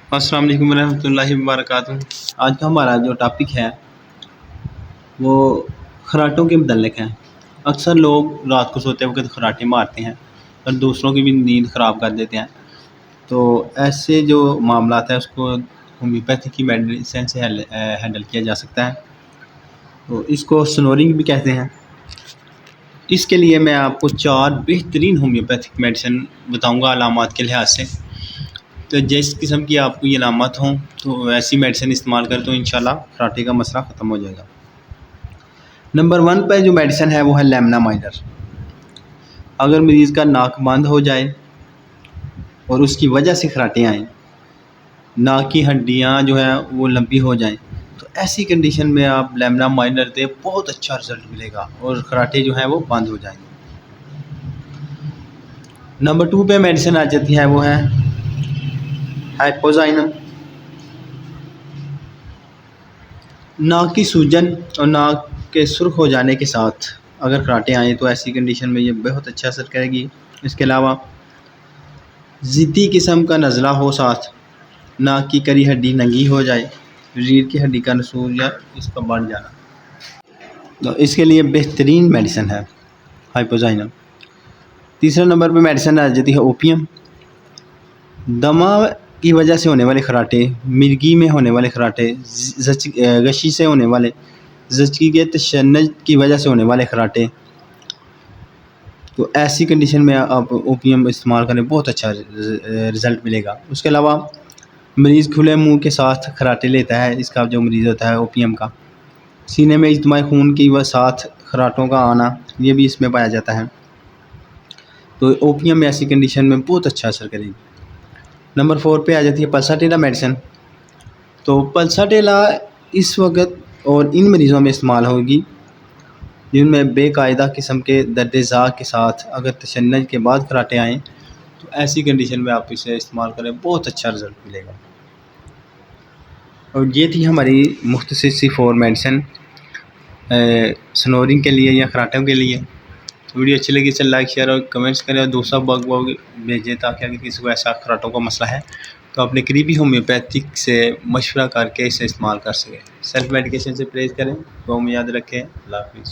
अस्सलाम वालेकुम रहमतुल्लाहि व बरकातुहू। आज का हमारा जो टॉपिक है वो खर्राटों के मुतल्लिक़ है। अक्सर लोग रात को सोते वक्त खर्राटे मारते हैं और दूसरों की भी नींद ख़राब कर देते हैं। तो ऐसे जो मामलात है उसको होम्योपैथी की मेडिसिन से हैंडल किया जा सकता है। तो इसको स्नोरिंग भी कहते हैं। इसके लिए मैं आपको 4 बेहतरीन होम्योपैथिक मेडिसिन बताऊंगा अलामात के लिहाज से। तो जिस किस्म की आपको ये अलामत हों तो ऐसी मेडिसिन इस्तेमाल करें तो इंशाल्लाह खर्राटे का मसला ख़त्म हो जाएगा। नंबर 1 पे जो मेडिसिन है वो है लेमनामाइडर। अगर मरीज़ का नाक बंद हो जाए और उसकी वजह से खर्राटे आएँ, नाक की हड्डियाँ जो है वो लंबी हो जाएँ, तो ऐसी कंडीशन में आप लेमनामाइडर दें, बहुत अच्छा रिज़ल्ट मिलेगा और खर्राटे जो हैं वो बंद हो जाएंगे। नंबर 2 पे मेडिसिन आ जाती है वो है हाइपोजाइनम। नाक की सूजन और नाक के सुर्ख हो जाने के साथ अगर खर्राटे आएँ तो ऐसी कंडीशन में ये बहुत अच्छा असर करेगी। इसके अलावा ज़िद्दी किस्म का नज़ला हो, साथ नाक की करी हड्डी नंगी हो जाए, रीढ़ की हड्डी का नसूर या इसका बढ़ जाना, तो इसके लिए बेहतरीन मेडिसिन है हाइपोजाइनम। तीसरे नंबर पे मेडिसिन आ जाती है ओपियम। दमा की वजह से होने वाले खर्राटे, मिर्गी में होने वाले खर्राटे, गशी से होने वाले, ज़चगी के तशन्नुज की वजह से होने वाले खर्राटे, तो ऐसी कंडीशन में आप ओपियम इस्तेमाल करें, बहुत अच्छा रिज़ल्ट मिलेगा। उसके अलावा मरीज़ खुले मुंह के साथ खर्राटे लेता है, इसका जो मरीज़ होता है ओपियम का, सीने में इज्तिमाई खून की व साथ खर्राटों का आना, ये भी इसमें पाया जाता है। तो ओपियम ऐसी कंडीशन में बहुत अच्छा असर करेगी। नंबर 4 पे आ जाती है पल्साटेला मेडिसिन। तो पल्साटेला इस वक्त और इन मरीज़ों में इस्तेमाल होगी जिनमें बेकायदा किस्म के दर्द-ए-ज़ा के साथ अगर तशन्नुज के बाद खर्राटे आएँ, तो ऐसी कंडीशन में आप इसे इस्तेमाल करें, बहुत अच्छा रिज़ल्ट मिलेगा। और ये थी हमारी मुख्तसर सी 4 मेडिसिन स्नोरिंग के लिए या खर्राटों के लिए। तो वीडियो अच्छी लगी इसे लाइक शेयर और कमेंट्स करें और दूसरा बग भेजें ताकि अगर किसी को ऐसा खर्राटों का मसला है तो अपने करीबी होम्योपैथिक से मशवरा करके इसे इस्तेमाल कर सकें। सेल्फ मेडिकेशन से परहेज़ करें, दुआ में याद रखें। अल्लाह हाफ़िज़।